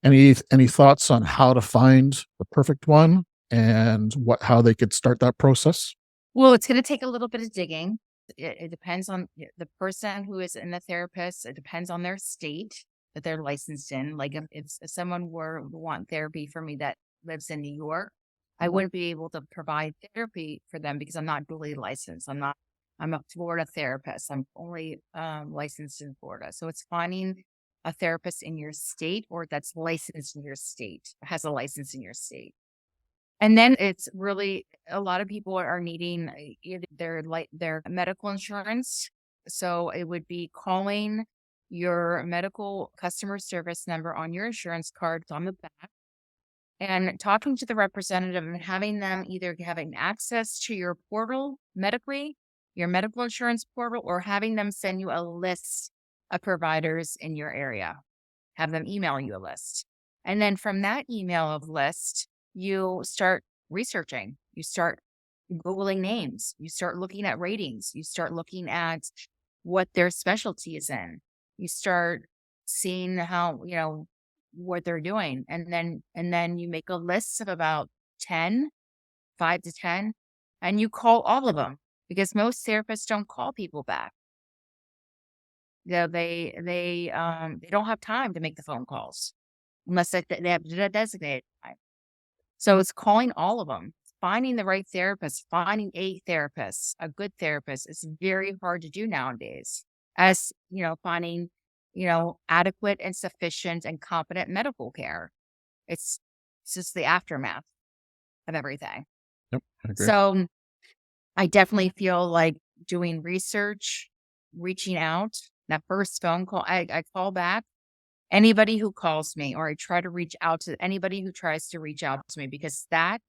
any thoughts on how to find the perfect one and how they could start that process? Well, it's going to take a little bit of digging. It depends on the person who is in the therapist. It depends on their state that they're licensed in. Like if someone were to want therapy for me that lives in New York, I wouldn't be able to provide therapy for them because I'm not dually licensed. I'm a Florida therapist. I'm only licensed in Florida. So it's finding a therapist in your state or that's licensed in your state, has a license in your state. And then it's really a lot of people are needing either their medical insurance. So it would be calling your medical customer service number on your insurance card on the back and talking to the representative and having them either having access to your portal medically, your medical insurance portal, or having them send you a list of providers in your area. Have them email you a list. And then from that email of list, you start researching. You start Googling names. You start looking at ratings. You start looking at what their specialty is in. You start seeing how, what they're doing. And then you make a list of about 10, 5 to 10, and you call all of them because most therapists don't call people back. They don't have time to make the phone calls unless they have a designated time. So it's calling all of them, finding the right therapist, finding a therapist, a good therapist is very hard to do nowadays. As finding adequate and sufficient and competent medical care. It's just the aftermath of everything. Yep, I agree. So I definitely feel like doing research, reaching out. That first phone call, I call back anybody who calls me, or I try to reach out to anybody who tries to reach out to me, because that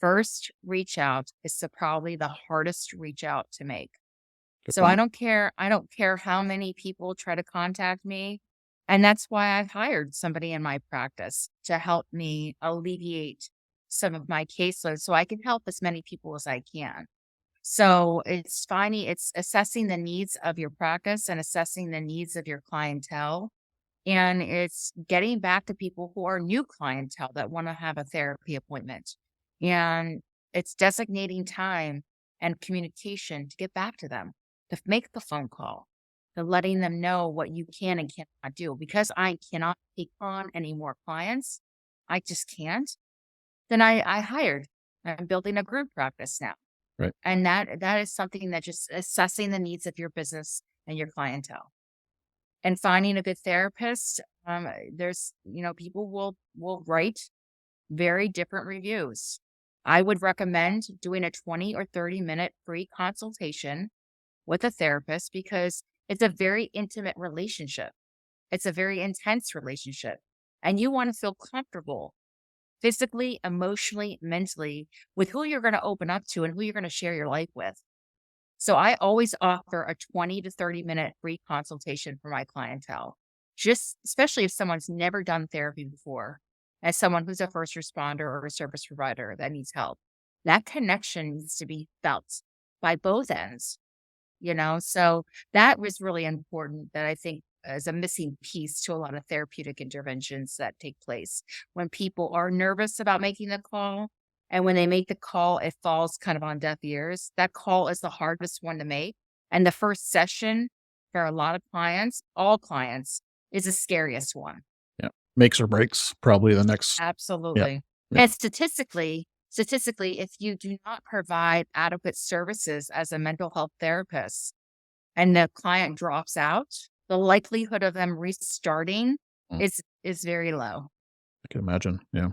first reach out is probably the hardest reach out to make. Good So I point. don't care. I don't care how many people try to contact me. And that's why I've hired somebody in my practice to help me alleviate some of my caseload so I can help as many people as I can. So it's assessing the needs of your practice and assessing the needs of your clientele. And it's getting back to people who are new clientele that want to have a therapy appointment. And it's designating time and communication to get back to them, to make the phone call, to letting them know what you can and cannot do. Because I cannot take on any more clients, I just can't. Then I hired. I'm building a group practice now. Right. And that is something that just assessing the needs of your business and your clientele. And finding a good therapist, there's, people will write very different reviews. I would recommend doing a 20 or 30-minute free consultation with a therapist because it's a very intimate relationship. It's a very intense relationship. And you want to feel comfortable physically, emotionally, mentally with who you're going to open up to and who you're going to share your life with. So I always offer a 20 to 30-minute free consultation for my clientele, just especially if someone's never done therapy before, as someone who's a first responder or a service provider that needs help. That connection needs to be felt by both ends, So that was really important that I think is a missing piece to a lot of therapeutic interventions that take place when people are nervous about making the call. And when they make the call, it falls kind of on deaf ears. That call is the hardest one to make. And the first session for a lot of clients, all clients, is the scariest one. Yeah. Makes or breaks probably the next. Absolutely. Yeah. And statistically, if you do not provide adequate services as a mental health therapist and the client drops out, the likelihood of them restarting is very low. I can imagine. Yeah.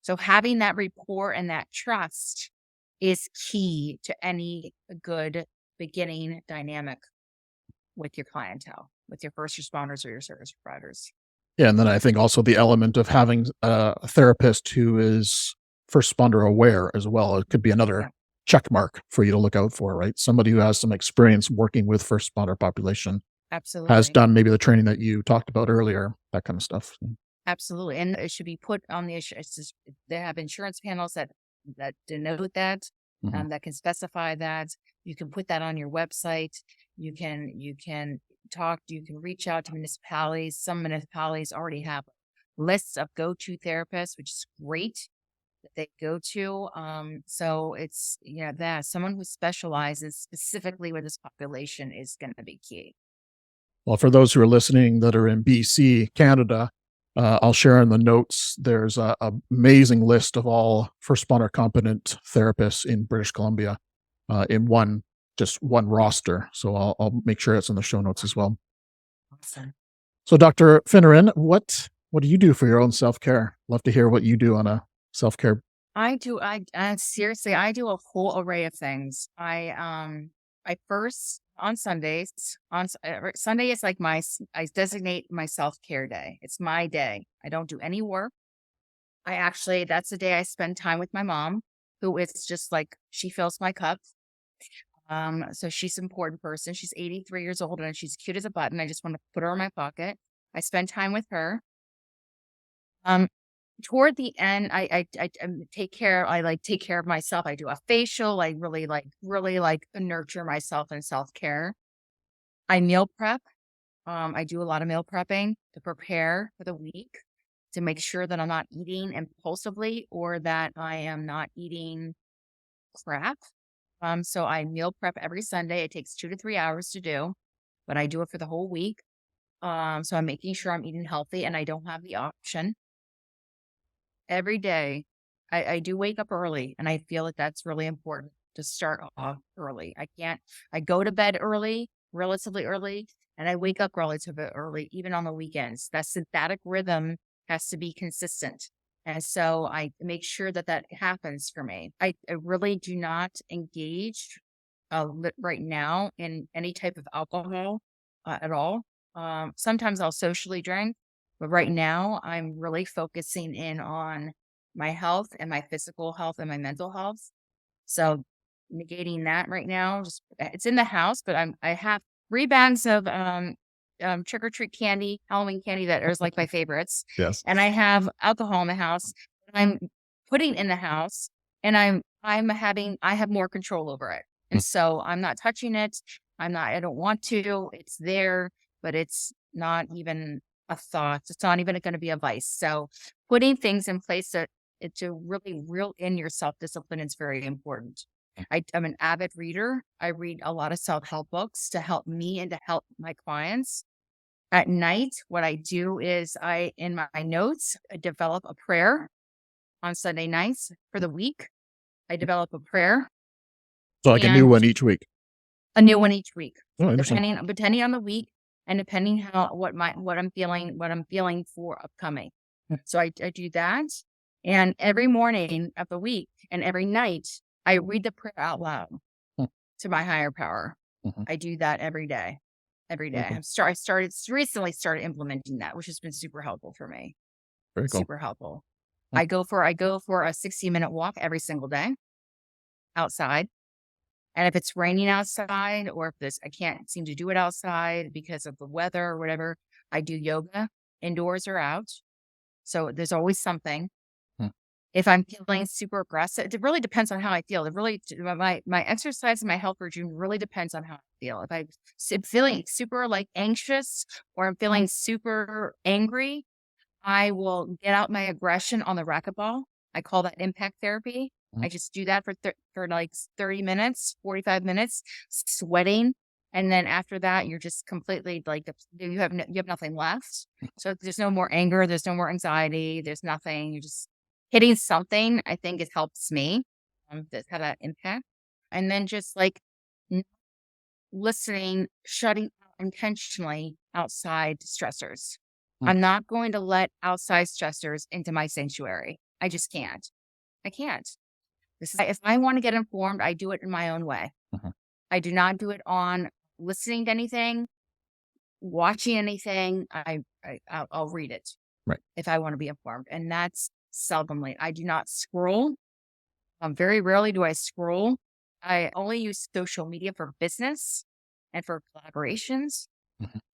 So having that rapport and that trust is key to any good beginning dynamic with your clientele, with your first responders or your service providers. Yeah. And then I think also the element of having a therapist who is first responder aware as well. It could be another check mark for you to look out for, right? Somebody who has some experience working with first responder population. Absolutely. Has done maybe the training that you talked about earlier, that kind of stuff. Absolutely. And it should be put on the issue. They have insurance panels that denote that, that can specify that. You can put that on your website. You can reach out to municipalities. Some municipalities already have lists of go-to therapists, which is great that they go to. So it's, that someone who specializes specifically with this population is going to be key. Well, for those who are listening that are in BC, Canada, I'll share in the notes. There's a amazing list of all first responder competent therapists in British Columbia in one roster. So I'll make sure it's in the show notes as well. Awesome. So Dr. Finneran, what do you do for your own self-care? Love to hear what you do on a self-care. Seriously, I do a whole array of things. I first on Sundays, Sunday is like I designate my self-care day. It's my day. I don't do any work. That's the day I spend time with my mom, who is just like, she fills my cup. So she's an important person. She's 83 years old and she's cute as a button. I just want to put her in my pocket. I spend time with her. Toward the end, I take care of myself. I do a facial. I really nurture myself in self-care. I meal prep. I do a lot of meal prepping to prepare for the week, to make sure that I'm not eating impulsively or that I am not eating crap. So I meal prep every Sunday. It takes 2 to 3 hours to do, but I do it for the whole week. So I'm making sure I'm eating healthy and I don't have the option. Every day, I do wake up early, and I feel like that's really important to start off early. I go to bed early, relatively early, and I wake up relatively early, even on the weekends. That synthetic rhythm has to be consistent. And so I make sure that happens for me. I really do not engage right now in any type of alcohol at all. Sometimes I'll socially drink. But right now, I'm really focusing in on my health and my physical health and my mental health. So negating that right now, it's in the house, but I have 3 bags of trick or treat candy, Halloween candy that is like my favorites. Yes. And I have alcohol in the house. I'm putting in the house, and I have more control over it. And so I'm not touching it. I don't want to. It's there, but it's not even a thought. It's not even going to be a vice. So putting things in place to really reel in your self-discipline is very important. I'm an avid reader. I read a lot of self-help books to help me and to help my clients. At night, what I do is in my notes, I develop a prayer on Sunday nights for the week. I develop a prayer. So like a new one each week. A new one each week. Oh, interesting. Depending on the week and depending what I'm feeling for upcoming. So I do that. And every morning of the week and every night, I read the prayer out loud to my higher power. I do that every day. Every day. I recently started implementing that, which has been super helpful for me. Very cool. Super helpful. I go for a 60-minute walk every single day outside. And if it's raining outside, or if I can't seem to do it outside because of the weather or whatever, I do yoga indoors or out. So there's always something. If I'm feeling super aggressive, it really depends on how I feel. My exercise and my health regime really depends on how I feel. If I'm feeling super like anxious or I'm feeling super angry, I will get out my aggression on the racquetball. I call that impact therapy. I just do that for like 30 minutes, 45 minutes, sweating. And then after that, you're just completely like, you have nothing left. So there's no more anger. There's no more anxiety. There's nothing. You're just hitting something. I think it helps me that's had an impact. And then just like listening, shutting out intentionally outside stressors. I'm not going to let outside stressors into my sanctuary. I just can't. I can't. If I want to get informed, I do it in my own way. I do not do it on listening to anything, watching anything. I'll read it if I want to be informed. And that's seldomly. I do not scroll. Very rarely do I scroll. I only use social media for business and for collaborations.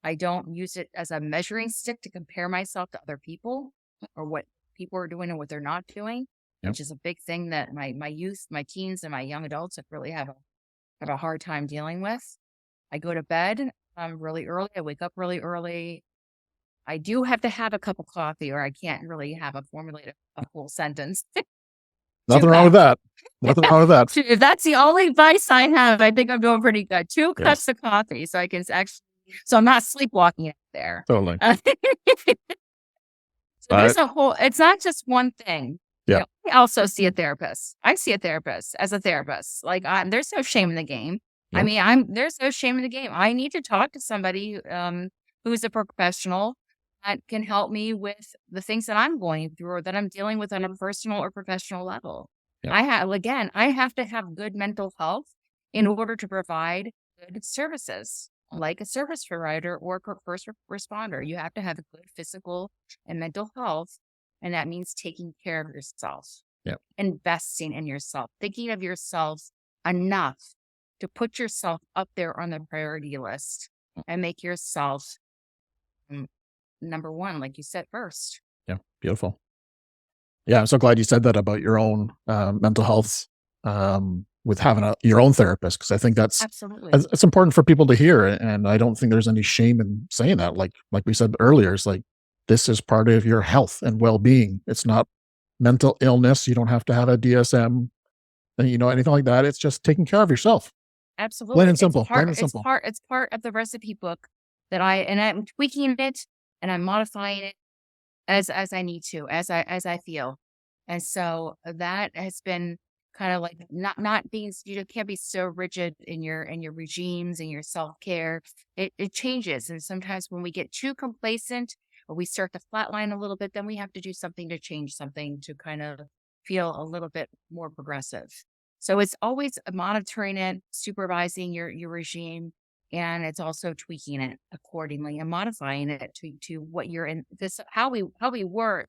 I don't use it as a measuring stick to compare myself to other people or what people are doing and what they're not doing, which is a big thing that my youth, my teens, and my young adults really have a hard time dealing with. I go to bed really early. I wake up really early. I do have to have a cup of coffee or I can't really formulate a full sentence. Nothing wrong with that. Nothing wrong with that. If that's the only advice I have, I think I'm doing pretty good. 2 cups of coffee so I can so I'm not sleepwalking out there. Totally. So there's it's not just one thing. Yeah. I also see a therapist. I see a therapist as a therapist. Like there's no shame in the game. I mean, there's no shame in the game. I need to talk to somebody who's a professional that can help me with the things that I'm going through or that I'm dealing with on a personal or professional level. I have to have good mental health in order to provide good services, like a service provider or first responder. You have to have a good physical and mental health, and that means taking care of yourself, investing in yourself, thinking of yourself enough to put yourself up there on the priority list and make yourself number one, like you said first. Yeah, beautiful. Yeah, I'm so glad you said that about your own mental health with having your own therapist, because I think that's absolutely it's important for people to hear, and I don't think there's any shame in saying that. Like we said earlier, it's like this is part of your health and well-being. It's not mental illness. You don't have to have a DSM, anything like that. It's just taking care of yourself. Absolutely, plain and simple. Plain and simple. It's part of the recipe book that I'm tweaking it and I'm modifying it as I need to, as I feel. And so that has been kind of like not being, you can't be so rigid in your regimes and your self-care. It changes. And sometimes when we get too complacent or we start to flatline a little bit, then we have to do something to change something to kind of feel a little bit more progressive. So it's always monitoring it, supervising your regime, and it's also tweaking it accordingly and modifying it to what you're in. How we were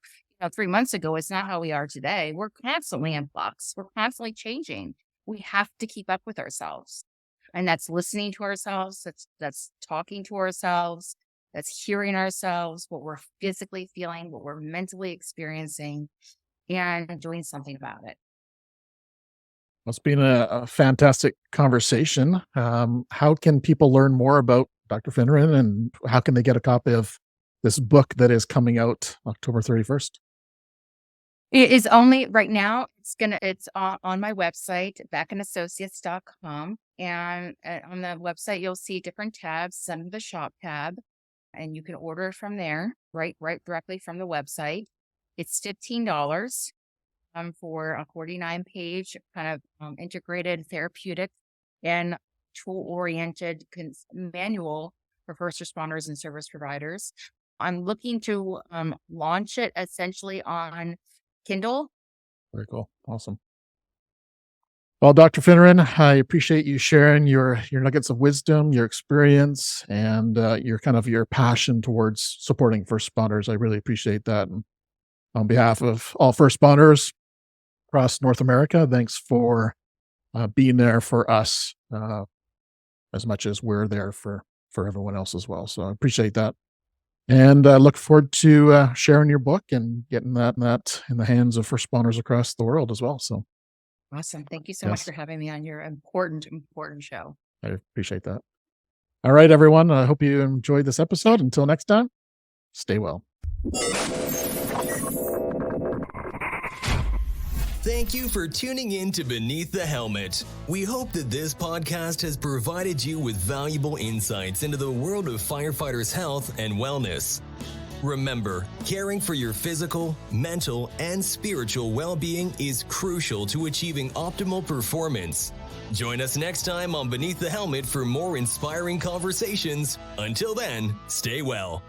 3 months ago is not how we are today. We're constantly in flux. We're constantly changing. We have to keep up with ourselves, and that's listening to ourselves. That's talking to ourselves. That's hearing ourselves, what we're physically feeling, what we're mentally experiencing. and doing something about it. It's been a fantastic conversation. How can people learn more about Dr. Finneran, and how can they get a copy of this book that is coming out October 31st? It is only right now. It's on my website, beckandassociates.com. And on the website, you'll see different tabs, some of the shop tab, and you can order it from there, right directly from the website. It's $15 for a 49-page kind of integrated therapeutic and tool-oriented manual for first responders and service providers. I'm looking to launch it essentially on Kindle. Very cool. Awesome. Well, Dr. Finneran, I appreciate you sharing your nuggets of wisdom, your experience, and your passion towards supporting first responders. I really appreciate that. And on behalf of all first responders across North America, thanks for being there for us as much as we're there for everyone else as well. So I appreciate that. And I look forward to sharing your book and getting that in the hands of first responders across the world as well. So awesome. Thank you so much for having me on your important show. I appreciate that. All right, everyone. I hope you enjoyed this episode. Until next time, stay well. Thank you for tuning in to Beneath the Helmet. We hope that this podcast has provided you with valuable insights into the world of firefighters' health and wellness. Remember, caring for your physical, mental, and spiritual well-being is crucial to achieving optimal performance. Join us next time on Beneath the Helmet for more inspiring conversations. Until then, stay well.